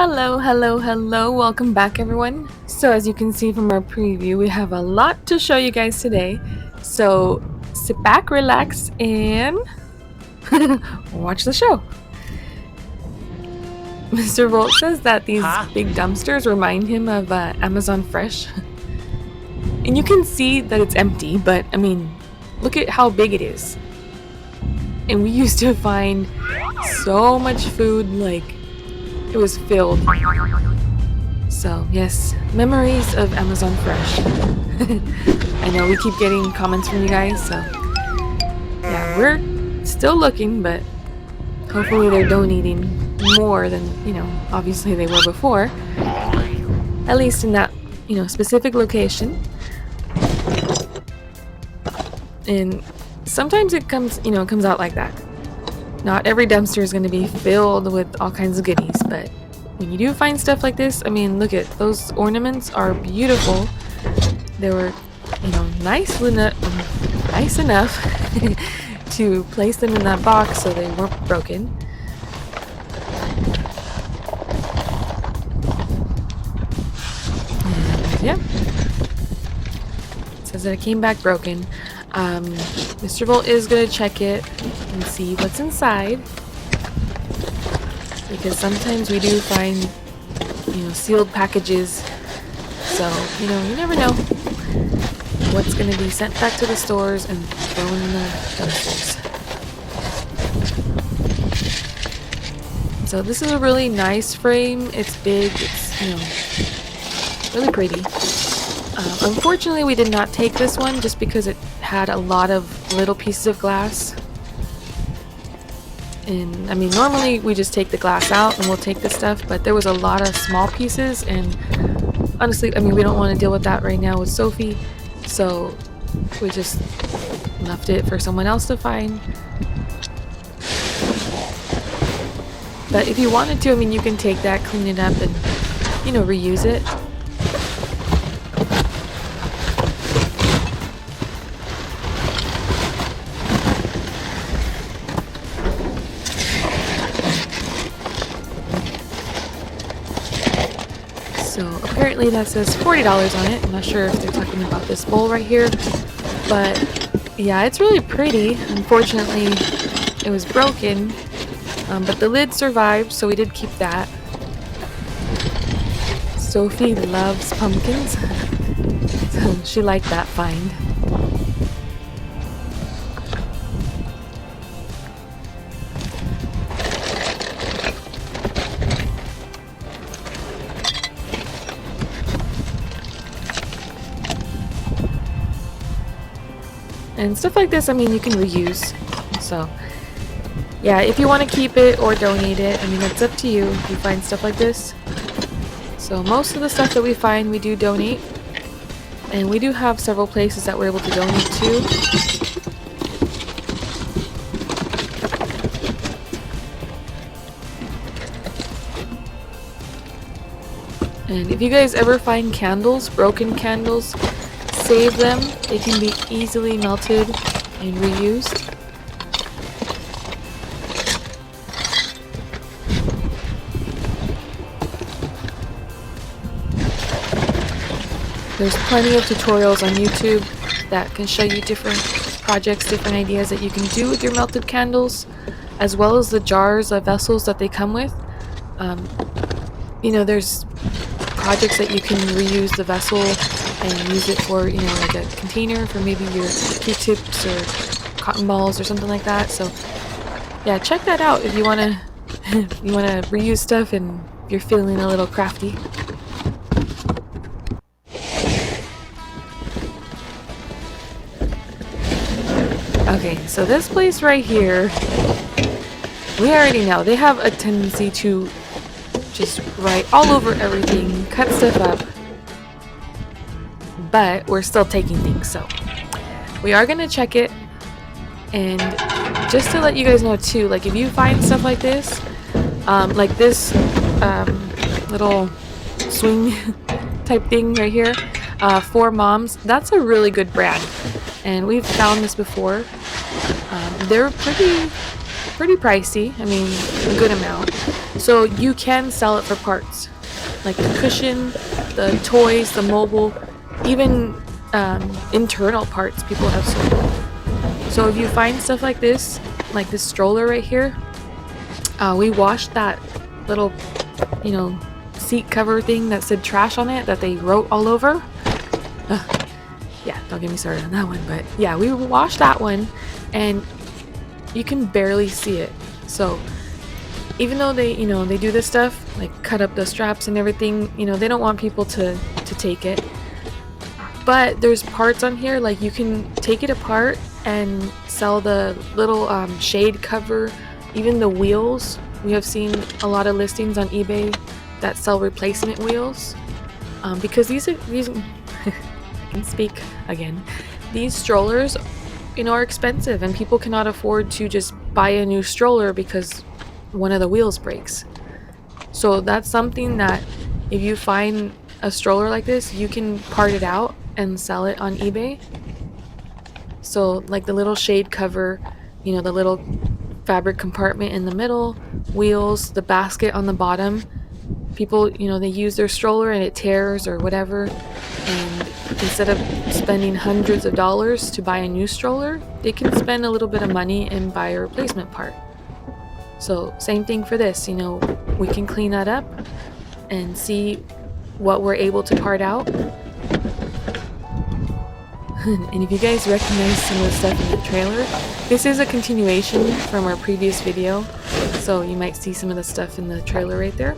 Hello, hello, hello. Welcome back, everyone. So, as you can see from our preview, we have a lot to show you guys today. So, sit back, relax, and watch the show. Mr. Volt says that these big dumpsters remind him of Amazon Fresh. And you can see that it's empty, but I mean, look at how big it is. And we used to find so much food, like it was filled. So yes, memories of Amazon Fresh. I know we keep getting comments from you guys, so yeah, we're still looking, but hopefully they're donating more than, obviously they were before. At least in that, specific location. And sometimes it comes out like that. Not every dumpster is going to be filled with all kinds of goodies, but when you do find stuff like this, I mean, look at those ornaments are beautiful. They were, nice enough to place them in that box so they weren't broken. And yeah, it says that it came back broken. Mr. Volt is going to check it and see what's inside, because sometimes we do find, sealed packages, so, you never know what's going to be sent back to the stores and thrown in the dumpsters. So this is a really nice frame. It's big, it's, really pretty. Unfortunately, we did not take this one just because it had a lot of little pieces of glass. And I mean, normally we just take the glass out and we'll take the stuff, but there was a lot of small pieces, and honestly, I mean, we don't want to deal with that right now with Sophie, so we just left it for someone else to find. But if you wanted to, I mean, you can take that, clean it up, and, reuse it. So apparently that says $40 on it. I'm not sure if they're talking about this bowl right here, but yeah, it's really pretty. Unfortunately, it was broken, but the lid survived, so we did keep that. Sophie loves pumpkins, so she liked that find. And stuff like this, I mean, you can reuse. So, yeah, if you want to keep it or donate it, I mean, it's up to you if you find stuff like this. So most of the stuff that we find, we do donate. And we do have several places that we're able to donate to. And if you guys ever find candles, broken candles, save them. They can be easily melted and reused. There's plenty of tutorials on YouTube that can show you different projects, different ideas that you can do with your melted candles, as well as the jars of vessels that they come with. There's projects that you can reuse the vessel and use it for, like a container for maybe your Q-tips or cotton balls or something like that. So yeah, check that out if you want to reuse stuff and you're feeling a little crafty. Okay, so this place right here, we already know they have a tendency to just write all over everything, cut stuff up, but we're still taking things, so we are gonna check it. And just to let you guys know too, like if you find stuff like this little swing type thing right here, for moms, that's a really good brand, and we've found this before. They're pretty pricey, I mean, a good amount. So you can sell it for parts, like the cushion, the toys, the mobile, even internal parts people have sold. So if you find stuff like this stroller right here, we washed that little, you know, seat cover thing that said trash on it that they wrote all over. Yeah, don't get me started on that one, but yeah, we washed that one and you can barely see it. So even though they, you know, they do this stuff, like cut up the straps and everything, you know, they don't want people to take it. But there's parts on here, like you can take it apart and sell the little shade cover, even the wheels. We have seen a lot of listings on eBay that sell replacement wheels, because these I can speak again. These strollers, you know, are expensive, and people cannot afford to just buy a new stroller because one of the wheels breaks. So that's something that if you find a stroller like this, you can part it out and sell it on eBay. So like the little shade cover, you know, the little fabric compartment in the middle, wheels, the basket on the bottom. People, you know, they use their stroller and it tears or whatever, and instead of spending hundreds of dollars to buy a new stroller, they can spend a little bit of money and buy a replacement part. So same thing for this, you know, we can clean that up and see what we're able to part out. And if you guys recognize some of the stuff in the trailer, this is a continuation from our previous video, so you might see some of the stuff in the trailer right there.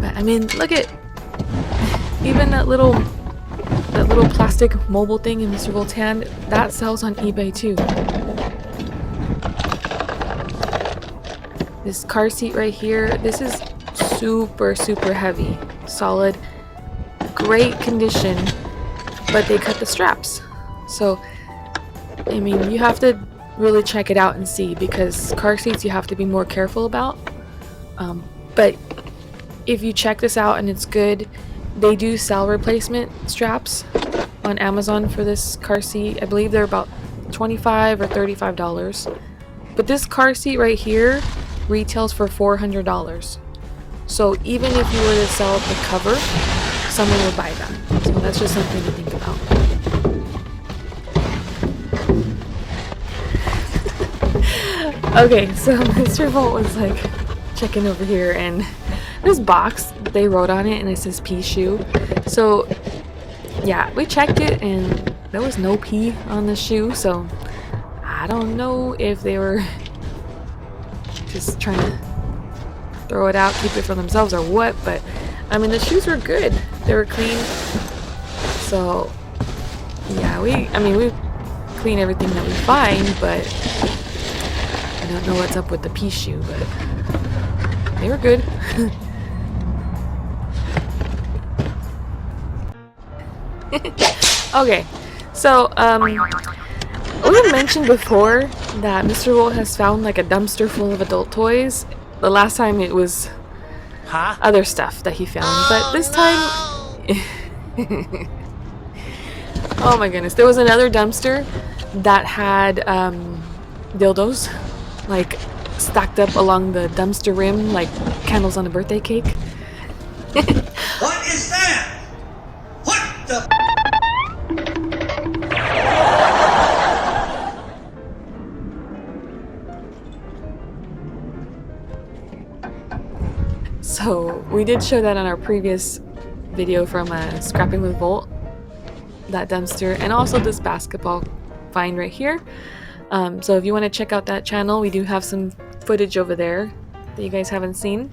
But I mean, look at even that little plastic mobile thing in Mr. Voltan, that sells on eBay too. This car seat right here, this is super heavy, solid, great condition, but they cut the straps. So I mean, you have to really check it out and see, because car seats you have to be more careful about, but if you check this out and it's good, they do sell replacement straps on Amazon for this car seat. I believe they're about $25 or $35, but this car seat right here retails for $400. So even if you were to sell the cover, someone would buy that. So that's just something to think about. Okay, so Mr. Volt was like checking over here, and this box, they wrote on it and it says pea shoe. So yeah, we checked it and there was no pee on the shoe, so I don't know if they were just trying to throw it out, keep it for themselves or what, but I mean the shoes were good, they were clean. So yeah, we clean everything that we find, but I don't know what's up with the pea shoe, but they were good. Okay, so we mentioned before that Mr. Volt has found like a dumpster full of adult toys. The last time it was other stuff that he found, but this time oh my goodness, there was another dumpster that had dildos like stacked up along the dumpster rim like candles on a birthday cake. What is that? What the? So we did show that on our previous video from Scrapping with Volt, that dumpster, and also this basketball find right here. So if you want to check out that channel, we do have some footage over there that you guys haven't seen.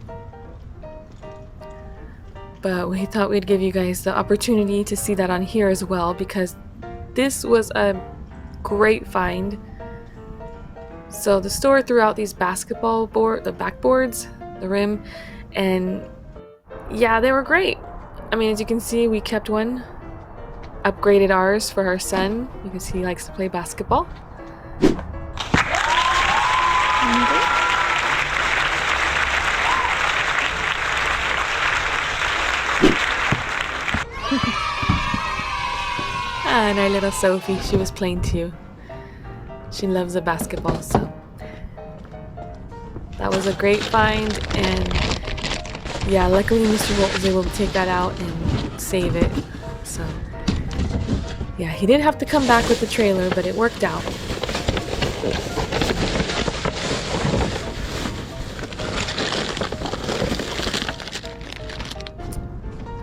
But we thought we'd give you guys the opportunity to see that on here as well, because this was a great find. So the store threw out these basketball the backboards, the rim, and yeah, they were great. I mean, as you can see, we kept one, upgraded ours for our son because he likes to play basketball. And our little Sophie, she was playing too. She loves the basketball, so that was a great find, and yeah, luckily Mr. Volt was able to take that out and save it. So yeah, he did have to come back with the trailer, but it worked out.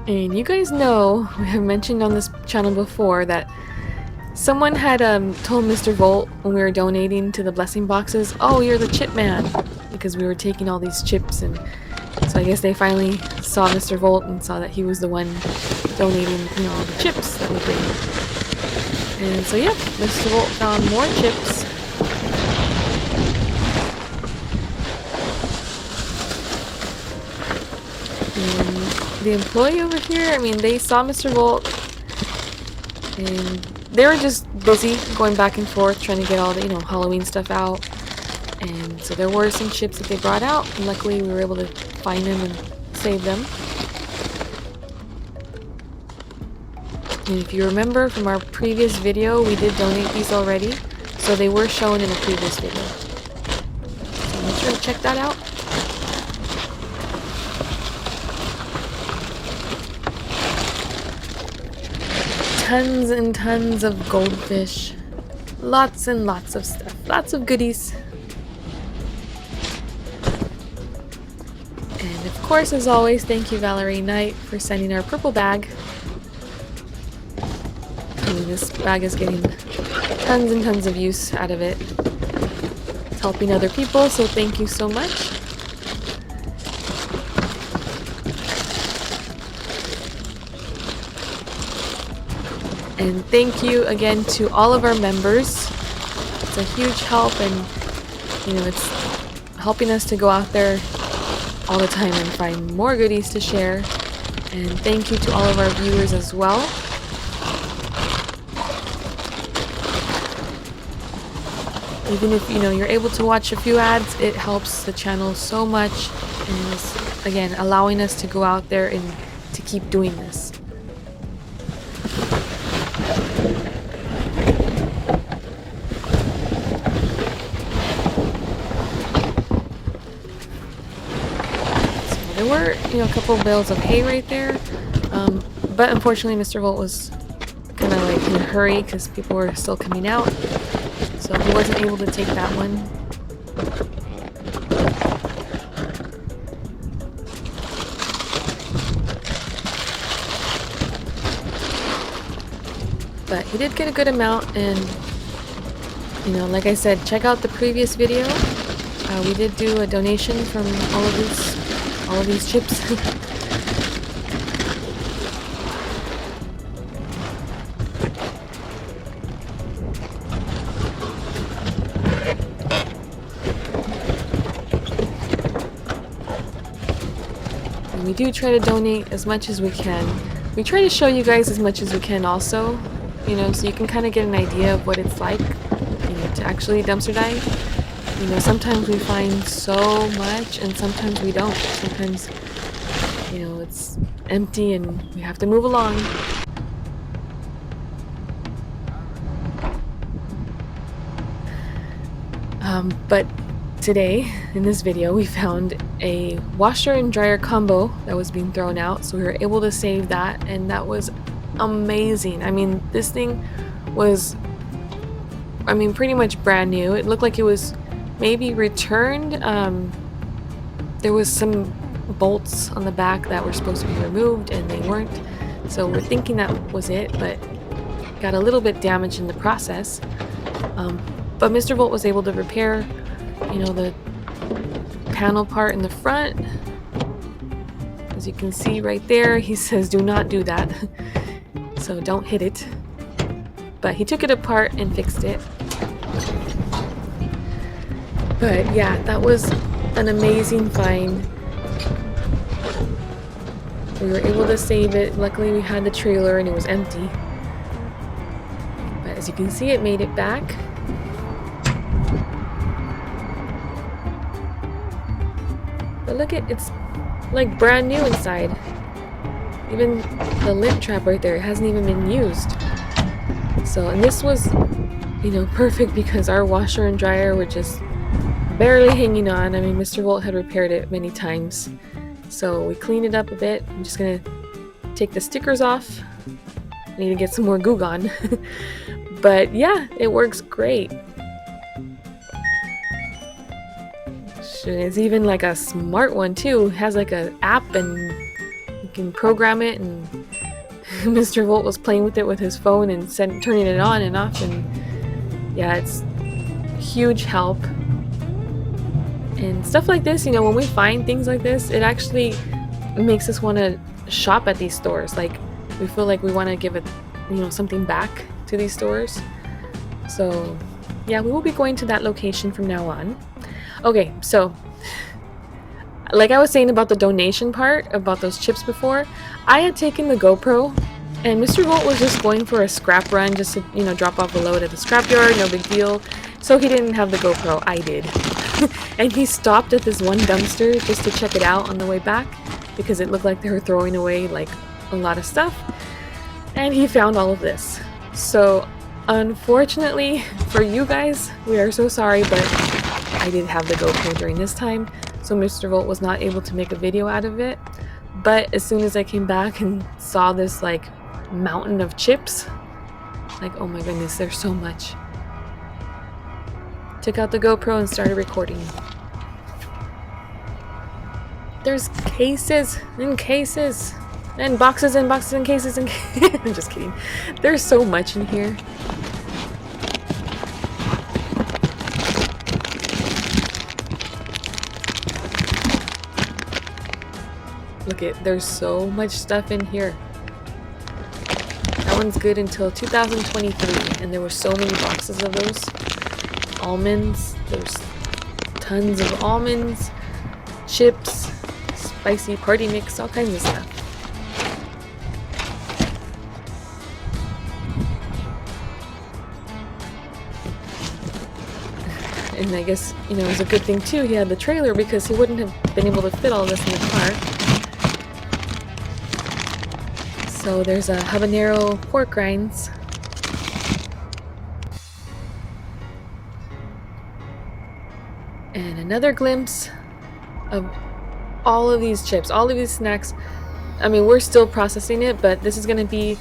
And you guys know, we have mentioned on this channel before that someone had told Mr. Volt when we were donating to the blessing boxes, oh, you're the chip man, because we were taking all these chips. And so I guess they finally saw Mr. Volt and saw that he was the one donating, you know, all the chips that we bring. And so yeah, Mr. Volt found more chips. And the employee over here, I mean, they saw Mr. Volt and they were just busy going back and forth trying to get all the, you know, Halloween stuff out. And so there were some chips that they brought out, and luckily we were able to find them and save them. And if you remember from our previous video, we did donate these already, so they were shown in a previous video. So make sure to check that out. Tons and tons of goldfish. Lots and lots of stuff. Lots of goodies. And of course, as always, thank you Valerie Knight for sending our purple bag. I mean, this bag is getting tons and tons of use out of it. It's helping other people, so thank you so much. And thank you again to all of our members. It's a huge help, and you know, it's helping us to go out there all the time and find more goodies to share. And thank you to all of our viewers as well. Even if, you know, you're able to watch a few ads, it helps the channel so much, and is again allowing us to go out there and to keep doing this. There were, you know, a couple of bales of hay right there, but unfortunately Mr. Volt was kind of like in a hurry because people were still coming out, so he wasn't able to take that one. But he did get a good amount, and you know, like I said, check out the previous video. We did do a donation from all of these chips. And we do try to donate as much as we can. We try to show you guys as much as we can also, you know, so you can kind of get an idea of what it's like, you know, to actually dumpster dive. You know, sometimes we find so much and sometimes we don't. Sometimes, you know, it's empty and we have to move along. But today, in this video, we found a washer and dryer combo that was being thrown out. So we were able to save that, and that was amazing. I mean, this thing was, I mean, pretty much brand new. It looked like it was maybe returned. There was some bolts on the back that were supposed to be removed and they weren't, so we're thinking that was it, but got a little bit damaged in the process. But Mr. Volt was able to repair, you know, the panel part in the front. As you can see right there, he says do not do that, so don't hit it. But he took it apart and fixed it. But yeah, that was an amazing find. We were able to save it. Luckily we had the trailer and it was empty. But as you can see, it made it back. But look at, it's like brand new inside. Even the lint trap right there, it hasn't even been used. So, and this was, you know, perfect because our washer and dryer were just barely hanging on. I mean, Mr. Volt had repaired it many times. So we cleaned it up a bit. I'm just gonna take the stickers off. I need to get some more Goo Gone. But yeah, it works great. It's even like a smart one too. It has like an app and you can program it, and Mr. Volt was playing with it with his phone and turning it on and off, and yeah, it's huge help. And stuff like this, you know, when we find things like this, it actually makes us want to shop at these stores. Like, we feel like we want to give it, you know, something back to these stores. So yeah, we will be going to that location from now on. Okay, so like I was saying about the donation part, about those chips before, I had taken the GoPro and Mr. Volt was just going for a scrap run just to, you know, drop off a load at the scrapyard, no big deal. So he didn't have the GoPro, I did. And he stopped at this one dumpster just to check it out on the way back because it looked like they were throwing away like a lot of stuff. And he found all of this. So unfortunately for you guys, we are so sorry, but I did have the GoPro during this time, so Mr. Volt was not able to make a video out of it. But as soon as I came back and saw this like mountain of chips, like, oh my goodness, there's so much. Took out the GoPro and started recording. There's cases and cases and boxes and boxes and cases and I'm just kidding. There's so much in here. Look at, there's so much stuff in here. That one's good until 2023, and there were so many boxes of those. Almonds, there's tons of almonds, chips, spicy party mix, all kinds of stuff. And I guess, you know, it was a good thing too he had the trailer because he wouldn't have been able to fit all this in the car. So there's a habanero pork rinds. And another glimpse of all of these chips, all of these snacks. I mean, we're still processing it, but this is going to be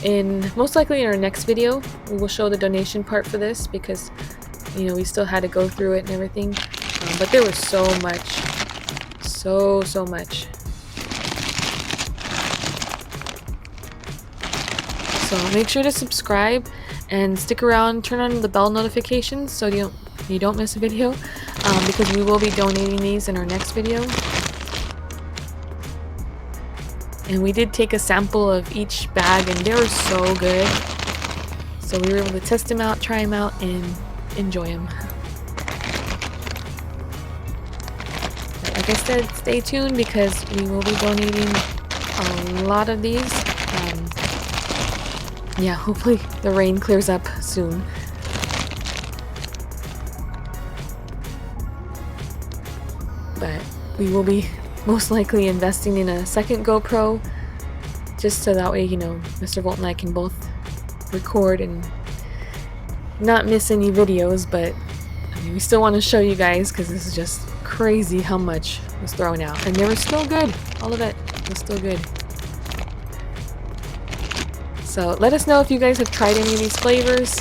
in, most likely in our next video. We will show the donation part for this because, you know, we still had to go through it and everything. But there was so much. So much. So make sure to subscribe and stick around, turn on the bell notifications so you don't miss a video, because we will be donating these in our next video. And we did take a sample of each bag and they were so good. So we were able to test them out, try them out, and enjoy them. But like I said, stay tuned because we will be donating a lot of these. Yeah, hopefully the rain clears up soon. But we will be most likely investing in a second GoPro just so that way, you know, Mr. Volt and I can both record and not miss any videos. But I mean, we still want to show you guys because this is just crazy how much was thrown out, and they were still good. All of it was still good. So let us know if you guys have tried any of these flavors.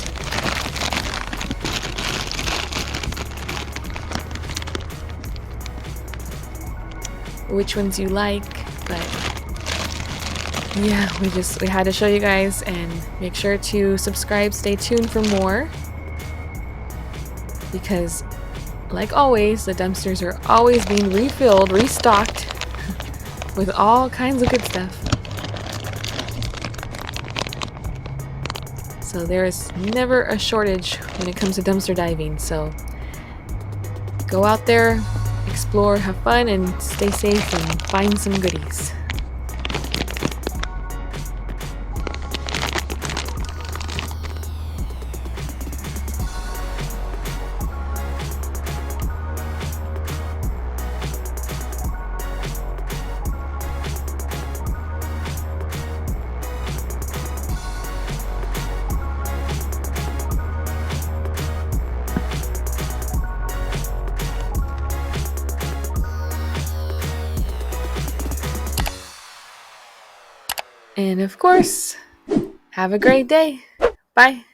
Which ones you like. But yeah, we had to show you guys, and make sure to subscribe, stay tuned for more. Because like always, the dumpsters are always being refilled, restocked with all kinds of good stuff. So there is never a shortage when it comes to dumpster diving. So go out there, explore, have fun, and stay safe and find some goodies. And of course, have a great day. Bye.